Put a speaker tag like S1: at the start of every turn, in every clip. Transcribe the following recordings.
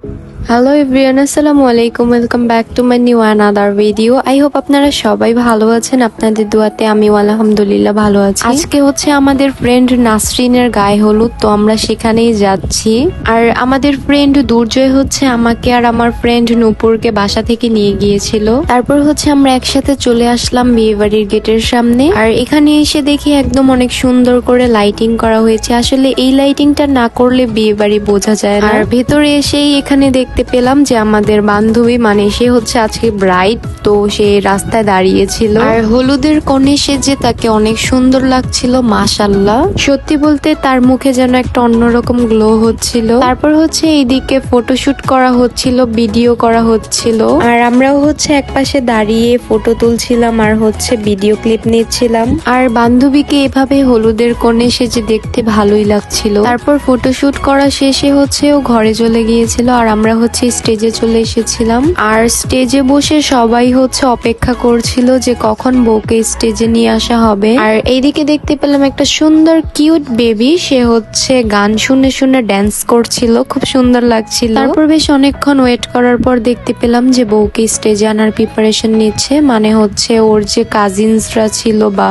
S1: Hello everyone, আসসালামু আলাইকুম। Welcome back to my new another video. I hope আপনারা সবাই ভালো আছেন। আপনাদের দোয়াতে আমিও আলহামদুলিল্লাহ ভালো আছি। আজকে হচ্ছে আমাদের ফ্রেন্ড নাসরিনের গায়ে হলুদ, তো আমরা সেখানেই যাচ্ছি। আর আমাদের ফ্রেন্ড দুর্জয় হচ্ছে আমাকে আর আমার ফ্রেন্ড নূপুরকে বাসা থেকে নিয়ে গিয়েছিল। তারপর হচ্ছে আমরা একসাথে চলে আসলাম বিয়ে বাড়ির গেটের সামনে। আর এখানে এসে দেখি একদম অনেক সুন্দর করে লাইটিং করা হয়েছে। আসলে এই লাইটিংটা না করলে বিয়ে বাড়ি বোঝা যায় না। আর ভেতরে এসেই এখানে দেখতে পেলাম যে আমাদের বান্ধবী মানে সে হচ্ছে আজকে ব্রাইড, তো সে রাস্তায় দাঁড়িয়েছিল আর হলুদের কোণে সেজে তাকে অনেক সুন্দর লাগছিল। মাশাআল্লাহ, সত্যি বলতে তার মুখে যেন একটা অন্যরকম গ্লো হচ্ছিল। তারপর হচ্ছে এইদিকে ফটোশুট করা হচ্ছিল, ভিডিও করা হচ্ছিল, আর আমরাও হচ্ছে একপাশে দাঁড়িয়ে ফটো তুলছিলাম আর হচ্ছে ভিডিও ক্লিপ নিচ্ছিলাম। আর বান্ধবীকে এভাবে হলুদের কোণে সেজে দেখতে ভালোই লাগছিল। তারপর ফটোশুট করা শেষে হচ্ছে ও ঘরে চলে গিয়েছিল আর আমরা হচ্ছে স্টেজে চলে এসেছিলাম। আর স্টেজে বসে সবাই হচ্ছে অপেক্ষা করছিল যে কখন বউকে স্টেজে নিয়ে আসা হবে। আর এইদিকে দেখতে পেলাম একটা সুন্দর কিউট বেবি, সে হচ্ছে গান শুনে শুনে ড্যান্স করছিল, খুব সুন্দর লাগছিল। তারপর বেশ অনেকক্ষণ ওয়েট করার পর দেখতে পেলাম যে বউকে স্টেজে আনার প্রিপারেশন নিচ্ছে, মানে হচ্ছে ওর যে কাজিনসরা ছিল বা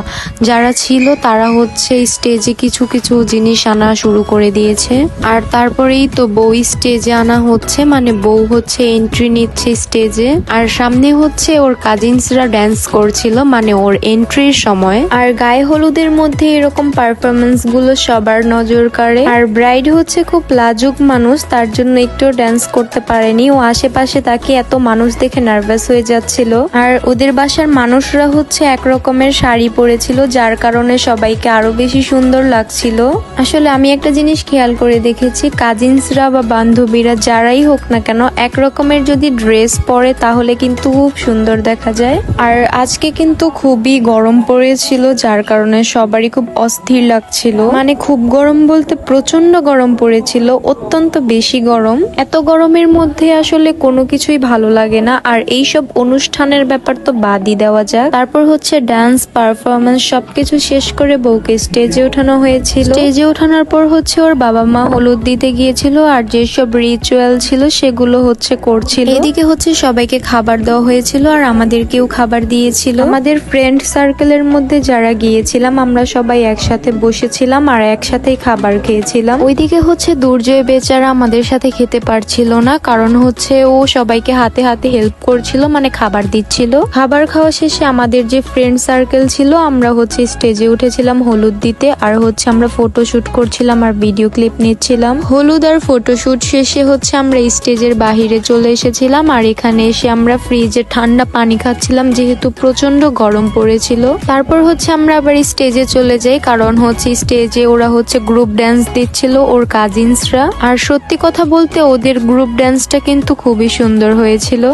S1: যারা ছিল তারা হচ্ছে স্টেজে কিছু কিছু জিনিস আনা শুরু করে দিয়েছে। আর তারপরেই তো বউ স্টেজে আনা হচ্ছে, মানে বউ হচ্ছে এন্ট্রি নিচ্ছে স্টেজে। আর সামনে হচ্ছে ওর কাজিনসরা ড্যান্স করছিল, মানে ওর এন্ট্রির সময়। আর গায়ে হলুদের মধ্যে এরকম পারফরমেন্স গুলো সবার নজর কাড়ে। আর ব্রাইড হচ্ছে খুব লাজুক মানুষ, তার জন্য একটু ড্যান্স করতে পারেনি। ও আশেপাশে তাকে এত মানুষ দেখে নার্ভাস হয়ে যাচ্ছিল। আর ওদের বাসার মানুষরা হচ্ছে একরকমের শাড়ি পরেছিল, যার কারণে সবাইকে আরো বেশি সুন্দর লাগছিল। আসলে আমি একটা জিনিস খেয়াল করে দেখেছি, কাজিনসরা বা বান্ধবীরা যারাই হোক না কেন একরকমের যদি ড্রেস পরে তাহলে কিন্তু খুব সুন্দর দেখা যায়। আর আজকে কিন্তু খুবই গরম পড়েছিল, যার কারণে সবারই খুব অস্থির লাগছিল। মানে খুব গরম বলতে প্রচন্ড গরম পড়েছিল, অত্যন্ত বেশি গরম। এত গরমের মধ্যে আসলে কোনো কিছুই ভালো লাগে না। আর এইসব অনুষ্ঠানের ব্যাপার তো বাদই দেওয়া যাক। তারপর হচ্ছে ডান্স পারফরমেন্স সবকিছু শেষ করে বউকে স্টেজে ওঠানো হয়েছিল। স্টেজে ওঠানোর পর হচ্ছে ওর বাবা মা হলুদ দিতে গিয়েছিল আর যেসব রিচুয়াল ছিল সেগুলো হচ্ছে করছিল। এদিকে হচ্ছে সবাইকে খাবার দেওয়া হয়েছিল আর আমাদেরকেও খাবার দিয়েছিল। আমাদের ফ্রেন্ড সার্কেলের মধ্যে যারা গিয়েছিলাম আমরা সবাই একসাথে বসেছিলাম আর একসাথেই খাবার খেয়েছিলাম। ওইদিকে হচ্ছে দুর্জয় বেচারা আমাদের সাথে খেতে পারছিল না, কারণ হচ্ছে ও সবাইকে হাতে হাতে হেল্প করছিল, মানে খাবার দিচ্ছিল। খাবার খাওয়া শেষে আমাদের যে ফ্রেন্ড সার্কেল ছিল আমরা হচ্ছে স্টেজে উঠেছিলাম হলুদ দিতে, আর হচ্ছে আমরা ফটোশুট করছিলাম আর ভিডিও ক্লিপ নিচ্ছিলাম। হলুদ আর ফটোশুট শেষে হচ্ছে আমরা স্টেজের বাহিরে চলে এসেছিলাম আর এখানে এসে আমরা ফ্রিজে ঠান্ডা পানি খাচ্ছিলাম, যেহেতু প্রচন্ড গরম পড়েছিল। তারপর হচ্ছে আমরা আবার স্টেজে চলে যাই, কারণ হচ্ছে স্টেজে ওরা হচ্ছে গ্রুপ ড্যান্স দিচ্ছিল ওর কাজিনসরা। আর সত্যি কথা বলতে ওদের গ্রুপ ড্যান্সটা কিন্তু খুবই সুন্দর হয়েছিল।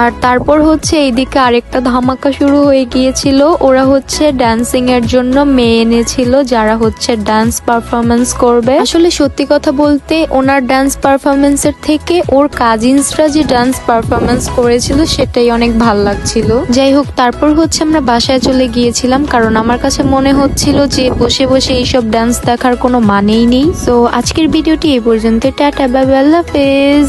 S1: আর তারপর হচ্ছে এইদিকে আরেকটা ধামাকা শুরু হয়ে গিয়েছিল। ওরা হচ্ছে ডান্সিং এর জন্য মেয়ে এনেছিল যারা হচ্ছে ডান্স পারফরমেন্স করবে। আসলে সত্যি কথা বলতে ওনার ডান্স পারফরমেন্সের থেকে ওর কাজিনসরা যে ডান্স পারফরমেন্স করেছিল সেটাই অনেক ভাল লাগছিল। যাই হোক, তারপর হচ্ছে আমরা বাসায় চলে গিয়েছিলাম, কারণ আমার কাছে মনে হচ্ছিল যে বসে বসে এইসব ডান্স দেখার কোনো মানেই নেই। তো আজকের ভিডিওটি এই পর্যন্ত। টাটা, বাই বাই, আল্লাহ হাফেজ।